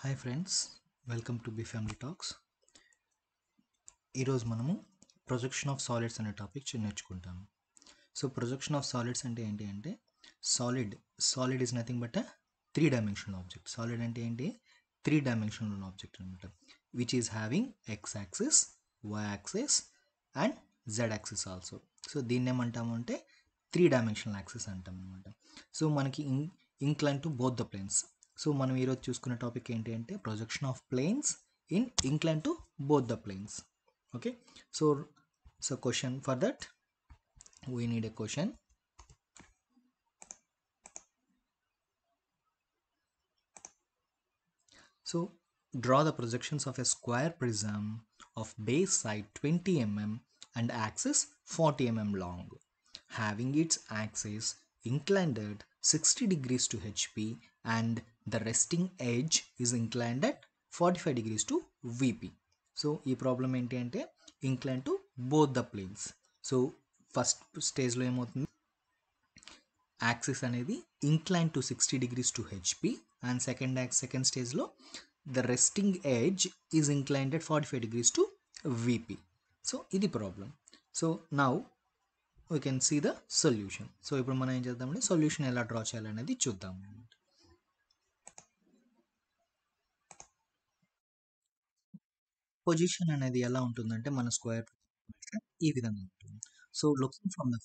Hi friends, welcome to B family talks. ఈరోజు మనము projection of solids అనే topic నేర్చుకుంటాము. సో ప్రొజెక్షన్ ఆఫ్ సాలిడ్స్ అంటే ఏంటి అంటే solid is nothing but a 3-dimensional object. Solid అంటే ఏంటి? 3-dimensional ఆబ్జెక్ట్ అనమాట, which is having X axis, Y axis and Z axis also. So దీన్ని ఏమంటాము అంటే 3-dimensional యాక్సిస్ అంటాం అనమాట. సో మనకి incline to both the planes. So మనం ఈరోజు చూసుకునే టాపిక్ ఏంటి అంటే projection of planes in incline to both the planes. Okay, so question for that we need a question. So draw the projections of a square prism of base side 20 mm and axis 40 mm long, having its axis inclined at 60 degrees to HP and the resting edge is inclined at 45 degrees to VP. So ఈ problem ఏంటి అంటే inclined to both the planes. So first స్టేజ్లో ఏమవుతుంది, axis అనేది incline to 60 degrees to HP and second స్టేజ్లో the resting edge is inclined at 45 degrees to VP. So ఇది problem. So now we can see the solution. So ఇప్పుడు మనం ఏం చేద్దామంటే solution ఎలా డ్రా చేయాలనేది చూద్దాం. పొజిషన్ అనేది ఎలా ఉంటుందంటే మన స్క్వేర్ ఈ విధంగా ఉంటుంది. So looking from the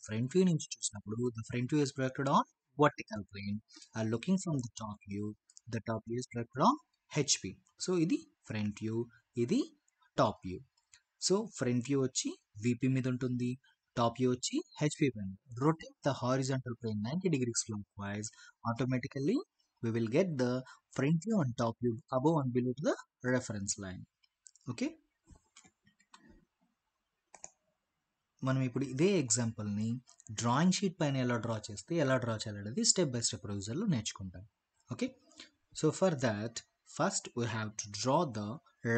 front view నుంచి చూసినప్పుడు the front view is projected on vertical plane and looking from the top view is projected on HP. So ఇది ఫ్రంట్ వ్యూ, ఇది top view. So front view వచ్చి VP మీద ఉంటుంది, top view వచ్చి HP పైన. Rotate the horizontal plane 90 degrees clockwise, automatically we will get the front view and top view above and below to the reference line. Okay, మనం ఇప్పుడు ఇదే ఎగ్జాంపుల్ని drawing sheet పైన ఎలా డ్రా చేయాలనేది స్టెప్ బై స్టెప్ ప్రొసీజర్లో నేర్చుకుంటాం. Okay, so for that first we have to draw the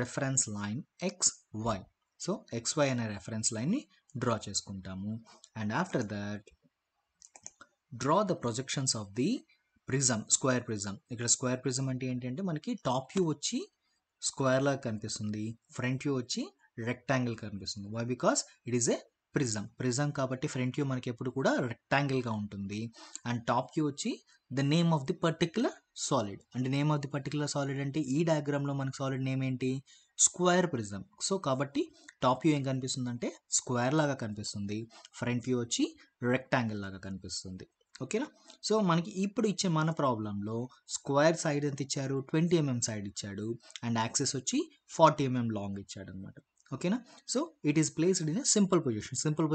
reference line XY. So XY అనే reference లైన్ని డ్రా చేసుకుంటాము. And after that draw the projections of the prism, square prism. ఇక్కడ square prism అంటే ఏంటంటే మనకి top view వచ్చి square లాగా కనిపిస్తుంది, ఫ్రంట్ వ్యూ వచ్చి రెక్టాంగిల్ కనిపిస్తుంది. Why? Because it is a prism కాబట్టి ఫ్రంట్ వ్యూ మనకి ఎప్పుడు కూడా రెక్టాంగిల్గా ఉంటుంది. అండ్ టాప్ వ్యూ వచ్చి the name of the particular solid. అంటే name of the particular solid అంటే ఈ డయాగ్రామ్లో మనకి సాలిడ్ నేమ్ ఏంటి? Square prism. సో కాబట్టి టాప్ వ్యూ ఏం కనిపిస్తుంది అంటే స్క్వేర్ లాగా కనిపిస్తుంది, ఫ్రంట్ వ్యూ వచ్చి రెక్టాంగిల్ లాగా కనిపిస్తుంది. ఓకేనా? సో మనకి ఇప్పుడు ఇచ్చే మన ప్రాబ్లంలో స్క్వేర్ సైడ్ ఎంత ఇచ్చారు? 20 mm సైడ్ ఇచ్చాడు అండ్ యాక్సెస్ వచ్చి 40 mm లాంగ్ ఇచ్చాడు అనమాట. ఓకేనా? So it is placed in a simple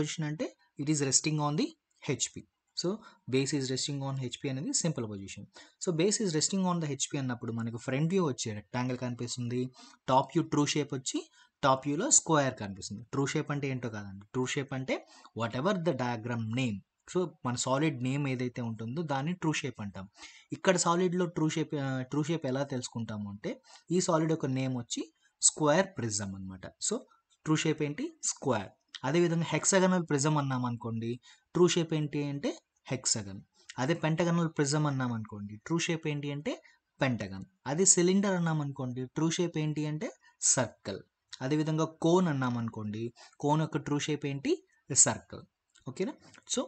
position అంటే it is resting on the HP. So base is resting on HP అనేది simple position. So base is resting on the HP అన్నప్పుడు మనకు front view వచ్చి rectangle కనిపిస్తుంది, top view true shape వచ్చి top వ్యూలో square కనిపిస్తుంది. True shape అంటే ఏంటో కాదండి, ట్రూ షేప్ అంటే what ever the diagram name. So మన సాలిడ్ నేమ్ ఏదైతే ఉంటుందో దాన్ని ట్రూ షేప్ అంటాం. ఇక్కడ సాలిడ్లో ట్రూ షేప్ ఎలా తెలుసుకుంటాము అంటే ఈ సాలిడ్ యొక్క నేమ్ వచ్చి స్క్వేర్ ప్రిజం అనమాట. సో ట్రూ షేప్ ఏంటి? స్క్వేర్. అదేవిధంగా హెక్సాగనల్ ప్రిజం అన్నాం అనుకోండి, ట్రూ షేప్ ఏంటి అంటే హెక్సాగన్. అదే పెంటగనల్ ప్రిజం అన్నాం అనుకోండి, ట్రూ షేప్ ఏంటి అంటే పెంటగన్. అదే సిలిండర్ అన్నాం అనుకోండి, ట్రూ షేప్ ఏంటి అంటే సర్కిల్. అదేవిధంగా కోన్ అన్నాం అనుకోండి, కోన్ యొక్క ట్రూ షేప్ ఏంటి? సర్కిల్. ఓకేనా? సో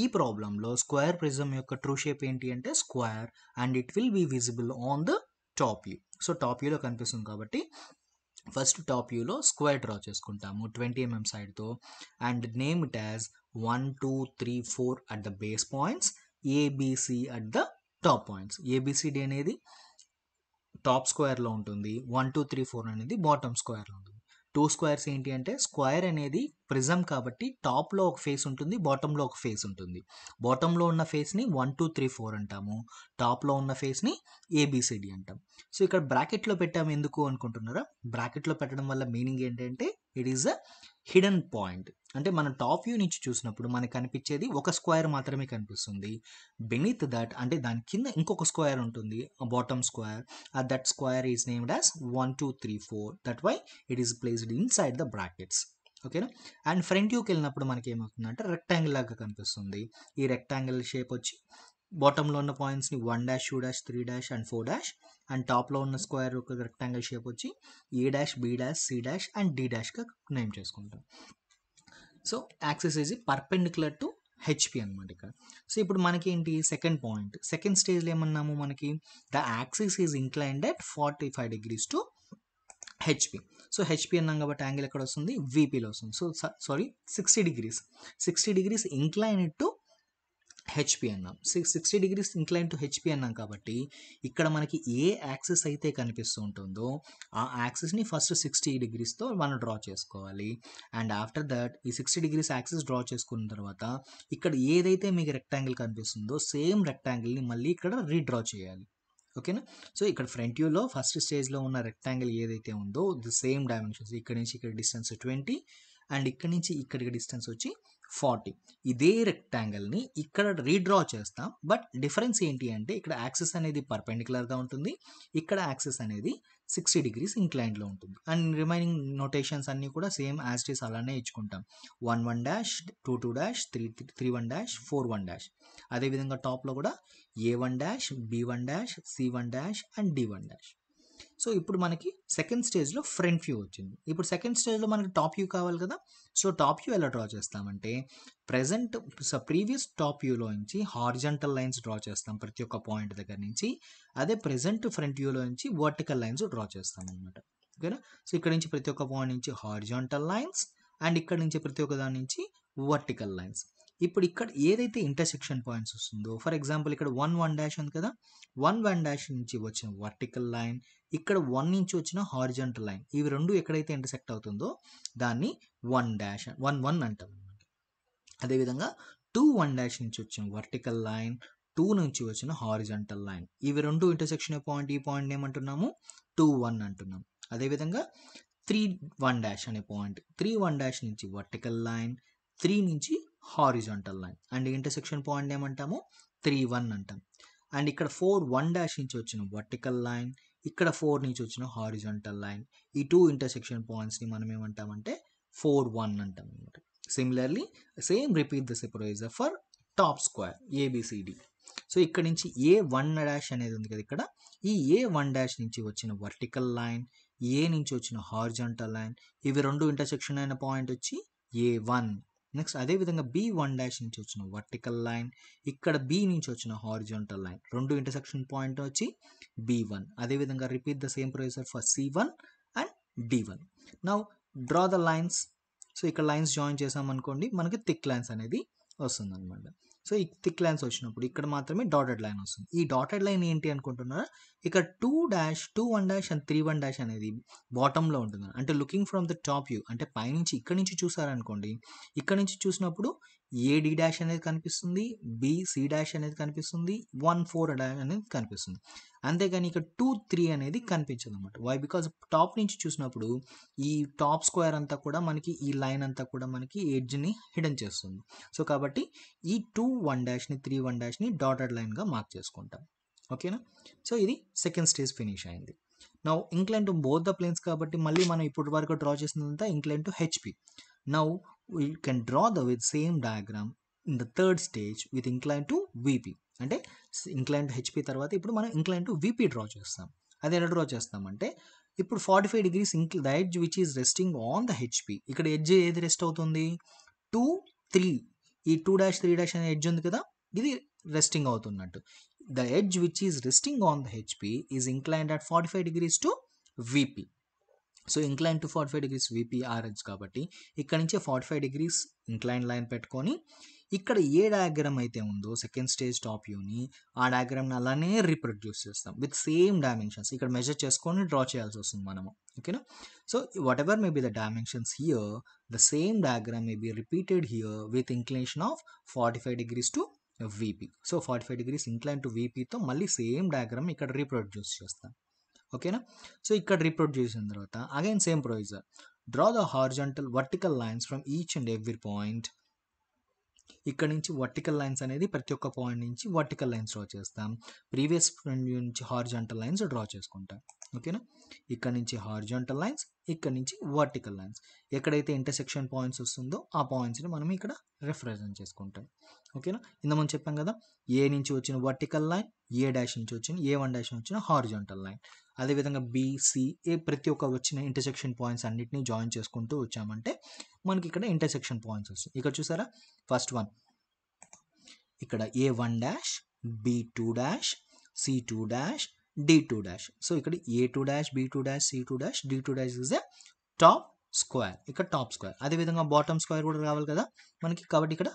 ఈ ప్రాబ్లంలో స్క్వేర్ ప్రిజం యొక్క ట్రూ షేప్ ఏంటి అంటే square and it will be visible on the top view. So top వ్యూలో కనిపిస్తుంది కాబట్టి ఫస్ట్ టాప్ వ్యూలో స్క్వేర్ డ్రా చేసుకుంటాము 20 mm సైడ్తో and name it as 1 2 3 4 at the base points, ABC at the top points. ABCD అనేది top స్క్వేర్లో ఉంటుంది, 1 2 3 4 అనేది బాటమ్ స్క్వేర్లో ఉంటుంది. టూ స్క్వేర్స్ ఏంటి అంటే స్క్వేర్ అనేది ప్రిజం కాబట్టి టాప్లో ఒక ఫేస్ ఉంటుంది, బాటంలో ఒక ఫేస్ ఉంటుంది. బాటంలో ఉన్న ఫేస్ని 1 2 3 4 అంటాము, టాప్లో ఉన్న ఫేస్ని ఏబిసిడి అంటాం. సో ఇక్కడ బ్రాకెట్లో పెట్టాము ఎందుకు అనుకుంటున్నారా? బ్రాకెట్లో పెట్టడం వల్ల మీనింగ్ ఏంటంటే it is a hidden point. అంటే మనం టాప్ వ్యూ నుంచి చూసినప్పుడు మనకు కనిపించేది ఒక స్క్వేర్ మాత్రమే కనిపిస్తుంది. బెనీత్ దట్ అంటే దాని కింద ఇంకొక స్క్వేర్ ఉంటుంది, bottom square. That square is named as 1 2 3 4. That why it is placed inside the brackets. ఓకేనా? అండ్ ఫ్రంట్ వ్యూకి వెళ్ళినప్పుడు మనకి ఏమవుతుందంటే రెక్టాంగిల్ లాగా కనిపిస్తుంది. ఈ రెక్టాంగిల్ షేప్ వచ్చి బాటంలో ఉన్న పాయింట్స్ని 1 dash 2 dash 3 dash and 4 dash and టాప్లో ఉన్న స్క్వేర్ ఒక రెక్టాంగిల్ షేప్ వచ్చి A dash B dash C dash and D డాష్గా నేమ్ చేసుకుంటాం. So axis is perpendicular to HP అనమాట ఇక్కడ. సో ఇప్పుడు మనకి ఏంటి సెకండ్ పాయింట్, సెకండ్ స్టేజ్లో ఏమన్నాము, మనకి the axis is inclined at 45 degrees to HP. So HP అన్నాం కాబట్టి యాంగిల్ ఎక్కడ వస్తుంది, వీపీలో వస్తుంది. So sorry 60 degrees inclined to HP అన్నాం. 60 degrees ఇంక్లైన్ టు హెచ్పి అన్నాం కాబట్టి ఇక్కడ మనకి ఏ యాక్సిస్ అయితే కనిపిస్తూ ఉంటుందో ఆ యాక్సిస్ని ఫస్ట్ 60 degreesతో మనం డ్రా చేసుకోవాలి. అండ్ ఆఫ్టర్ దట్ ఈ 60 degrees యాక్సిస్ డ్రా చేసుకున్న తర్వాత ఇక్కడ ఏదైతే మీకు రెక్టాంగిల్ కనిపిస్తుందో సేమ్ రెక్టాంగిల్ని మళ్ళీ ఇక్కడ రీడ్రా చేయాలి. ఓకేనా. సో ఇక్కడ ఫ్రంట్ వ్యూలో ఫస్ట్ స్టేజ్లో ఉన్న రెక్టాంగిల్ ఏదైతే ఉందో ది సేమ్ డైమెన్షన్స్, ఇక్కడ నుంచి ఇక్కడ డిస్టెన్స్ 20 అండ్ ఇక్కడ నుంచి ఇక్కడికి డిస్టెన్స్ వచ్చి 40. ఇదే రెక్టాంగిల్ని ఇక్కడ రీడ్రా చేస్తాం. బట్ డిఫరెన్స్ ఏంటి అంటే ఇక్కడ యాక్సిస్ అనేది పర్పెండిక్యులర్గా ఉంటుంది, ఇక్కడ యాక్సిస్ అనేది 60 degrees ఇంక్లైన్డ్లో ఉంటుంది. అండ్ రిమైనింగ్ నోటేషన్స్ అన్నీ కూడా సేమ్ యాజ్ ఇట్ ఈస్ అలానే ఇచ్చుకుంటాం. 1 1 డాష్ 2 2 డాష్ 3 1 డాష్ 4 1 డాష్. అదేవిధంగా టాప్లో కూడా A1 dash B1 dash C1 dash and D1 dash. So ఇప్పుడు మనకి సెకండ్ స్టేజ్లో ఫ్రంట్ వ్యూ వచ్చింది. ఇప్పుడు సెకండ్ స్టేజ్లో మనకి టాప్ వ్యూ కావాలి కదా. సో టాప్ వ్యూ ఎలా డ్రా చేస్తామంటే ప్రీవియస్ టాప్ వ్యూలో నుంచి హారిజంటల్ లైన్స్ డ్రా చేస్తాం ప్రతి ఒక్క పాయింట్ దగ్గర నుంచి. అదే ప్రెజెంట్ ఫ్రంట్ వ్యూలో నుంచి వర్టికల్ లైన్స్ డ్రా చేస్తాం అనమాట. ఓకేనా. సో ఇక్కడ నుంచి ప్రతి ఒక్క పాయింట్ నుంచి హారిజంటల్ లైన్స్ అండ్ ఇక్కడ నుంచి ప్రతి ఒక్క దాని నుంచి వర్టికల్ లైన్స్. ఇప్పుడు ఇక్కడ ఏదైతే ఇంటర్సెక్షన్ పాయింట్స్ వస్తుందో, ఫర్ ఎగ్జాంపుల్ ఇక్కడ 1 1 డాష్ ఉంది కదా, 1 1 డాష్ నుంచి వచ్చిన వర్టికల్ లైన్, ఇక్కడ 1 నుంచి వచ్చిన హారిజంటల్ లైన్, ఇవి రెండు ఎక్కడైతే ఇంటర్సెక్ట్ అవుతుందో దాన్ని 1 డాష్ 1 1 అంటాం అనమాట. అదేవిధంగా 2 1 డాష్ నుంచి వచ్చిన వర్టికల్ లైన్, 2 నుంచి వచ్చిన హారిజంటల్ లైన్, ఇవి రెండు ఇంటర్సెక్షన్ పాయింట్, ఈ పాయింట్ ఏమంటున్నాము 2 1 అంటున్నాం. అదేవిధంగా 3 1 డాష్ అనే పాయింట్, 3 1 డాష్ నుంచి వర్టికల్ లైన్, 3 నుంచి horizontal line and intersection point ఏమంటాము 3 1 అంటాం. అండ్ ఇక్కడ 4 1 డాష్ నుంచి వచ్చిన వర్టికల్ లైన్, ఇక్కడ 4 నుంచి వచ్చిన హారిజాంటల్ లైన్, ఈ టూ ఇంటర్సెక్షన్ పాయింట్స్ని మనం ఏమంటామంటే 4 1 అంటాం అనమాట. Similarly same repeat the separator for top square ABCD. So ఇక్కడ నుంచి A1 డాష్ అనేది ఉంది కదా, ఇక్కడ ఈ A1 డాష్ నుంచి వచ్చిన వర్టికల్ లైన్, ఏ నుంచి వచ్చిన హారిజాంటల్ లైన్, ఇవి రెండు ఇంటర్సెక్షన్ అయిన పాయింట్ వచ్చి A1. నెక్స్ట్ అదేవిధంగా B1 డాష్ నుంచి వచ్చిన వర్టికల్ లైన్, ఇక్కడ B నుంచి వచ్చిన హారిజాంటల్ లైన్, రెండు ఇంటర్సెక్షన్ పాయింట్ వచ్చి B1. అదేవిధంగా repeat the same procedure for C1 and D1. Now draw the lines. So ఇక్కడ లైన్స్ జాయిన్ చేసామనుకోండి మనకి థిక్ లైన్స్ అనేది వస్తుంది అనమాట. సో ఈ థిక్ లైన్స్ వచ్చినప్పుడు ఇక్కడ మాత్రమే డాటెడ్ లైన్ వస్తుంది. ఈ డాటెడ్ లైన్ ఏంటి అనుకుంటున్నారా, ఇక్కడ 2 డాష్ 2 1 డాష్ అండ్ 3 1 డాష్ అనేది బాటంలో ఉంటుంది. అంటే looking from the top view, అంటే పైనుంచి ఇక్కడ నుంచి చూసారనుకోండి, ఇక్కడ నుంచి చూసినప్పుడు AD డాష్ అనేది కనిపిస్తుంది, BC డాష్ అనేది కనిపిస్తుంది, 1 4 డాష్ అనేది కనిపిస్తుంది. అంతేగాని ఇక్కడ 2 3 అనేది కనిపించదు అనమాట. వై? బికాజ్ టాప్ నుంచి చూసినప్పుడు ఈ టాప్ స్క్వేర్ అంతా కూడా మనకి ఈ లైన్ అంతా కూడా మనకి ఎడ్జ్ని హిడెన్ చేస్తుంది. సో కాబట్టి ఈ 2 1 డాష్ని 3 1 డాష్ని డాటెడ్ లైన్గా మార్క్ చేసుకుంటాం. ఓకేనా. సో ఇది సెకండ్ స్టేజ్ ఫినిష్ అయింది. Now incline to both the planes కాబట్టి మళ్ళీ మనం ఇప్పటి వరకు డ్రా చేసినంత incline to HP. Now we can draw the with same diagram in the third stage with incline to VP. అంటే ఇంక్లైన్ టు హెచ్పి తర్వాత ఇప్పుడు మనం ఇంక్లైన్ టు విపి డ్రా చేస్తాం. అది ఎలా డ్రా చేస్తామంటే ఇప్పుడు 45 degrees the edge which is resting on the HP. ఇక్కడ ఎడ్జ్ ఏది రెస్ట్ అవుతుంది 2 3, ఈ 2 డాష్ 3 డాష్ అనే ఎడ్జ్ ఉంది కదా, ఇది రెస్టింగ్ అవుతున్నట్టు. The edge which is resting on the HP is inclined at 45 degrees to VP. So incline to 45 degrees VP or edge కాబట్టి ఇక్కడ నుంచి 45 degrees ఇంక్లైన్ లైన్ పెట్టుకొని ఇక్కడ ఏ డయాగ్రామ్ అయితే ఉందో సెకండ్ స్టేజ్ టాప్ వ్యూని ఆ డయాగ్రామ్ని అలానే రీప్రొడ్యూస్ చేస్తాం విత్ సేమ్ డైమెన్షన్స్. ఇక్కడ మెజర్ చేసుకొని డ్రా చేయాల్సి వస్తుంది మనము. ఓకేనా. So whatever may be the dimensions here, the same diagram may be repeated here with inclination of 45 degrees to VP. So 45 degrees incline to విపితో మళ్ళీ same diagram ఇక్కడ reproduce చేస్తాం. ఓకేనా. సో ఇక్కడ రీప్రొడ్యూస్ చేసిన తర్వాత again same procedure, draw the horizontal vertical lines from each and every point. ఇక్కడ నుంచి వర్టికల్ లైన్స్ అనేది ప్రతి ఒక్క పాయింట్ నుంచి వర్టికల్ లైన్స్ డ్రా చేస్తాం. ప్రీవియస్ నుంచి హారిజాంటల్ లైన్స్ డ్రా చేసుకుంటాం. ఓకేనా. ఇక్కడ నుంచి హారిజాంటల్ లైన్స్, ఇక్కడ నుంచి వర్టికల్ లైన్స్, ఎక్కడైతే ఇంటర్సెక్షన్ పాయింట్స్ వస్తుందో ఆ పాయింట్స్ని మనం ఇక్కడ రిప్రజెంట్ చేసుకుంటాం. ఓకేనా, ఇంతకుముందు చెప్పాం కదా, ఏ నుంచి వచ్చిన వర్టికల్ లైన్, ఏ డాష్ నుంచి వచ్చిన, ఏ1 డాష్ నుంచి వచ్చిన హారిజాంటల్ లైన్, అదేవిధంగా ఏ ప్రతి ఒక్క వచ్చిన ఇంటర్సెక్షన్ పాయింట్స్ అన్నిటిని జాయిన్ చేసుకుంటూ వచ్చామంటే మనకి ఇక్కడ ఇంటర్సెక్షన్ పాయింట్స్ వస్తాయి. ఇక్కడ చూసారా, ఫస్ట్ వన్ ఇక్కడ A1 dash, B2 dash, C2 dash, D2 dash. So ఇక్కడ A2 dash, B2 dash, C2 dash, D2 dash is a top square, ఇక్కడ టాప్ స్క్వేర్. అదేవిధంగా బాటమ్ స్క్వేర్ కూడా రావాలి కదా మనకి, కాబట్టి ఇక్కడ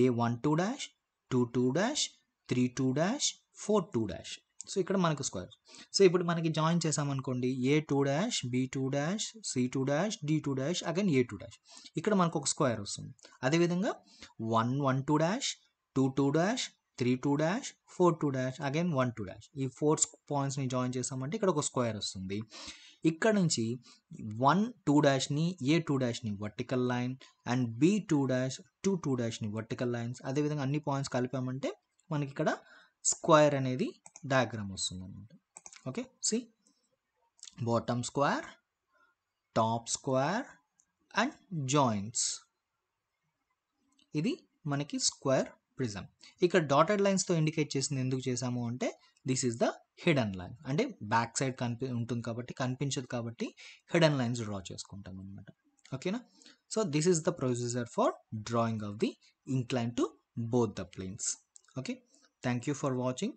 A12 dash, 22 dash, 32 dash, 42 dash. So ఇక్కడ మనకు స్క్వేర్. సో ఇప్పుడు మనకి జాయిన్ చేసామనుకోండి, A2 dash, B2 dash, C2 dash, D2 dash, again A2 dash, ఇక్కడ మనకు ఒక స్క్వేర్ వస్తుంది. అదేవిధంగా 112 dash, 22 dash, 32 dash, 42 dash, again 12 dash, ఈ 4 పాయింట్స్ని జాయిన్ చేసామంటే ఇక్కడ ఒక స్క్వేర్ వస్తుంది. ఇక్కడ నుంచి 1-2 డాష్ని, A2 డాష్ని vertical line and B2 dash, 2-2 డాష్ని వర్టికల్ లైన్స్, అదేవిధంగా అన్ని పాయింట్స్ కలిపామంటే మనకి ఇక్కడ స్క్వేర్ అనేది డయాగ్రామ్ వస్తుంది అనమాట. Okay, see bottom square, top square and joints, ఇది మనకి స్క్వేర్ ప్రిజం. ఇక్కడ డాటెడ్ లైన్స్తో ఇండికేట్ చేసింది ఎందుకు చేసాము అంటే this is the hidden line, అంటే బ్యాక్ సైడ్ ఉంటుంది కాబట్టి కనిపించదు కాబట్టి హిడెన్ లైన్స్ డ్రా చేసుకుంటాం అనమాట. ఓకేనా, so this is the procedure for drawing of the incline to both the planes. Okay, thank you for watching.